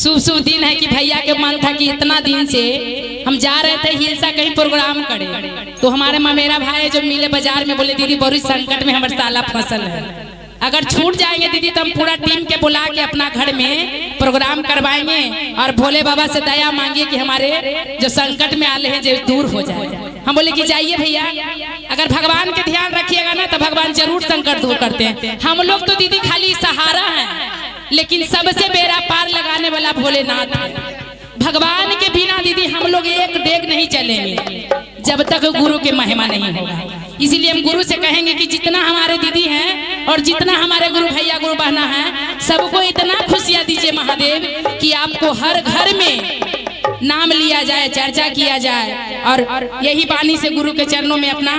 शुभ शुभ दिन है कि भैया के मन था कि इतना दिन से हम जा रहे थे हिलसा कहीं प्रोग्राम करे, तो हमारे मेरा भाई जो मिले बाजार में बोले दीदी बड़ी संकट में हमारे साला फसल है, अगर छूट जाएंगे दीदी तो हम पूरा टीम के बुला के अपना घर में प्रोग्राम करवाएंगे और भोले बाबा से दया मांगिए कि हमारे जो संकट में आले हैं जो दूर हो जाए। हम बोले कि जाइए भैया, अगर भगवान के ध्यान रखिएगा ना तो भगवान जरूर संकट दूर करते हैं। हम लोग तो दीदी खाली सहारा है, लेकिन सबसे बेड़ा पार लगाने वाला भोलेनाथ है। भगवान के बिना दीदी हम लोग एक डेग नहीं चलेंगे जब तक गुरु के महिमा नहीं होगा। इसीलिए हम गुरु से कहेंगे कि जितना हमारे दीदी हैं और जितना हमारे गुरु भैया गुरु बहना है, सबको इतना खुशियां दीजिए महादेव कि आपको हर घर में नाम लिया जाए, चर्चा किया जाए। और यही बानी से गुरु के चरणों में अपना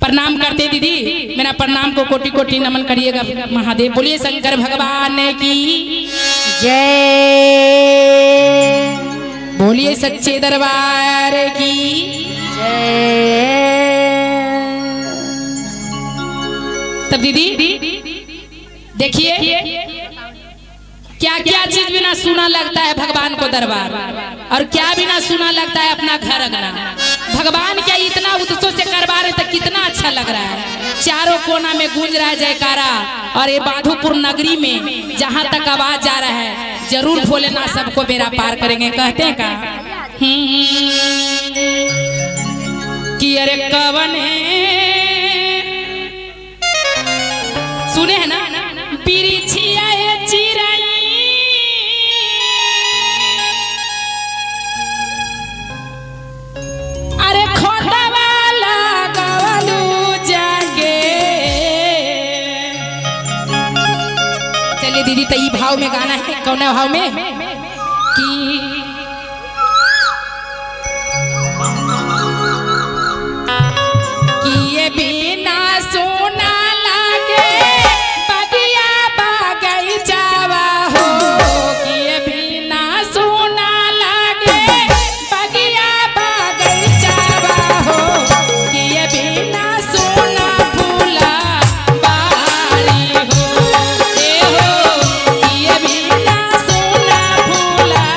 प्रणाम करते दीदी, मेरा प्रणाम को कोटि कोटि नमन करिएगा महादेव। बोलिए शंकर भगवान की जय, बोलिए सच्चे दरबार की जय। तब दीदी देखिए क्या क्या चीज बिना सुना लगता है भगवान को दरबार, और क्या बिना सुना लगता है अपना घर अंगना। भगवान क्या इतना उत्सव से करवा रहे तो कितना अच्छा लग रहा है। चारों कोना में गूंज रहा है जयकारा, और ये माधोपुर नगरी में जहां तक आवाज जा रहा है जरूर भोलेनाथ सबको बेड़ा पार करेंगे। कहते हैं का कि अरे कवन सुने है ना, बिरिछिया चिराई अरे खोटा वाला गवलू जागे। चलिए दीदी तो ये भाव में गाना है, कौन भाव में कि ये बिना सोना लागे बगिया बगीचावा हो, कि ये बिना सोना लागे बगिया बगीचावा हो, कि ये बिना सोना फूला बारी हो, ए हो, कि ये बिना सोना फूला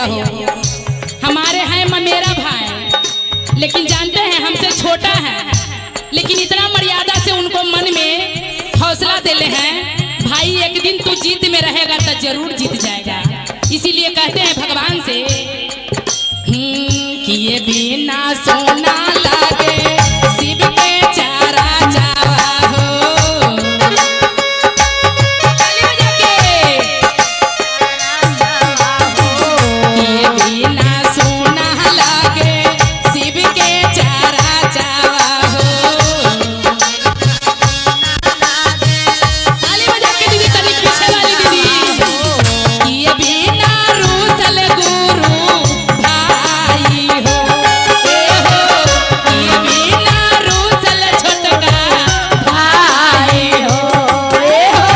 भैया हो, हमारे हैं ममेरा भाई, लेकिन जानते हैं हमसे छोटा है, लेकिन इतना मर्यादा से उनको मन में हौसला देले हैं, भाई एक दिन तू जीत में रहेगा तो जरूर जीत जाएगा। इसीलिए कहते हैं भगवान से कि ये बिना सोना लागे शिव के चारा जावा हो। ये बिना सोना लागे शिव के चारा जावा हो। ताली बजा के दीदी, तनी पीछे वाली दीदी। ये बिना रूसल गुरु भाई हो, ए हो। ये बिना रूसल छोटका भाई हो, ए हो।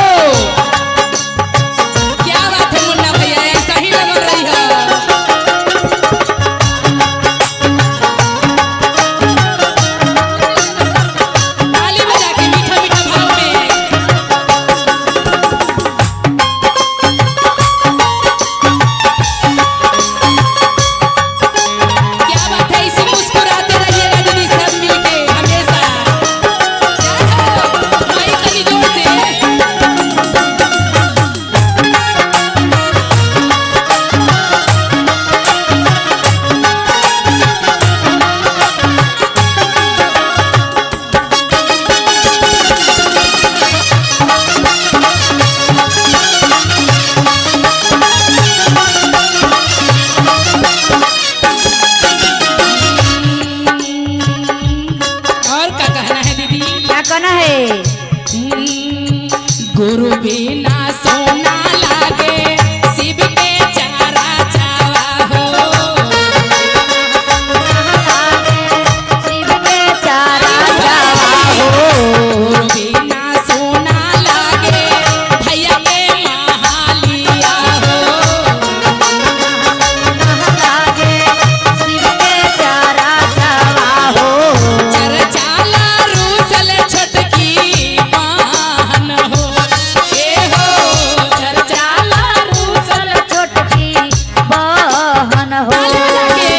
क्या बात है मुन्ना भैया, ऐसा ही लगल रही है। ताली बजा के मीठा मीठा भाव में। क्या बात है, इसी मुस्कुराते रहिएगा दीदी सब मिलके हमेशा। भाई कनी जोर से। और क्या कहना है दीदी? क्या कहना है? गुरु बिना सोना लागे शिव के चारा जावा हो। शिव के चारा जावा हो। गुरु बिना सोना लागे भैया के महालिया हो। लागे शिव के चारा जावा हो। चरचाला रूसल छोटकी पान हो, ए हो। चरचाला रूसल छोटकी बहन हो। ताली बजा के।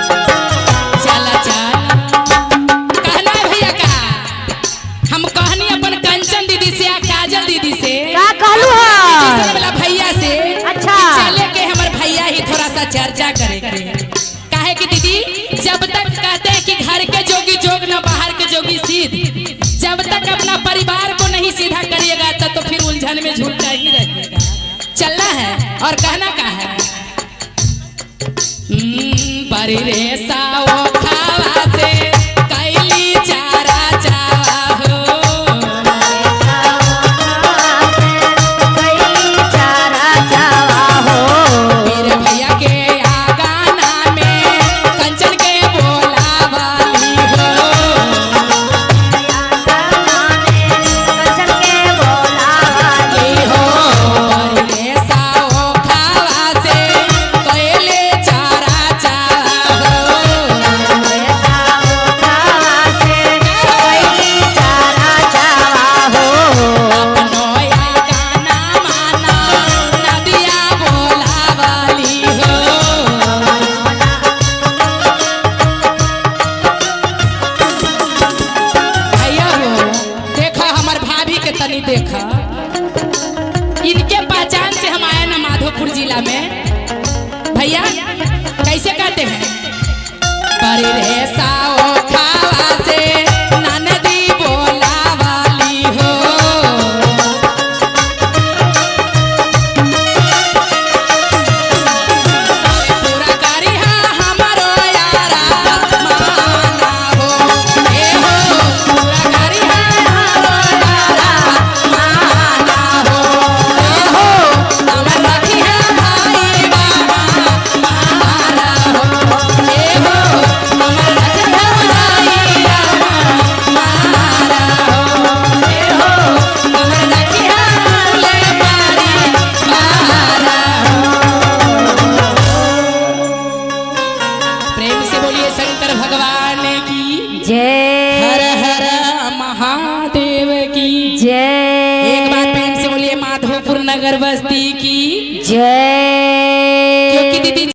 चला चला कहना है भैया का, हम कहनी अपन कंचन दीदी से आ काजल दीदी से, का कहलू दूसरे है? वाला भैया से। अच्छा। चले के हमर भैया ही थोड़ा सा चर्चा करे के। काहे कि दीदी जब तक कहते हैं कि घर के जोगी जोग न बाहर के जोगी सीध, जब तक अपना परिवार को नहीं सीधा करिएगा तो फिर उलझन में झूलता ही रहेगा। चलना है और कहना का है। बड़ी रे साओ खावा से कैली चारा जावा हो। कैली चारा जावा हो। मेरे भैया के आगाना में कंचन के बोला वाली हो। कंचन के बोला वाली हो बड़ी रे साओ खावा से कैले चारा जावा हो। जिला में। भैया कैसे कहते हैं, पर रे साओ खावा से ननदी बोला वाली हो, पूरा करिहा हमारो यारा माना हो, ए हो पूरा करिहा हमारो यारा माना हो, ए हो हमर रखिहा भाई बाबा मारा हो, ए हो हमर रखिहा भाई बाबा मारा हो, ए हो हमर रखिहा ले मारी मारा हो। प्रेम से बोलिए शंकर भगवान की जय हर हर महादेव की जय एक बार प्रेम से बोलिए माधोपुर नगर बस्ती की जय। क्योंकि दीदी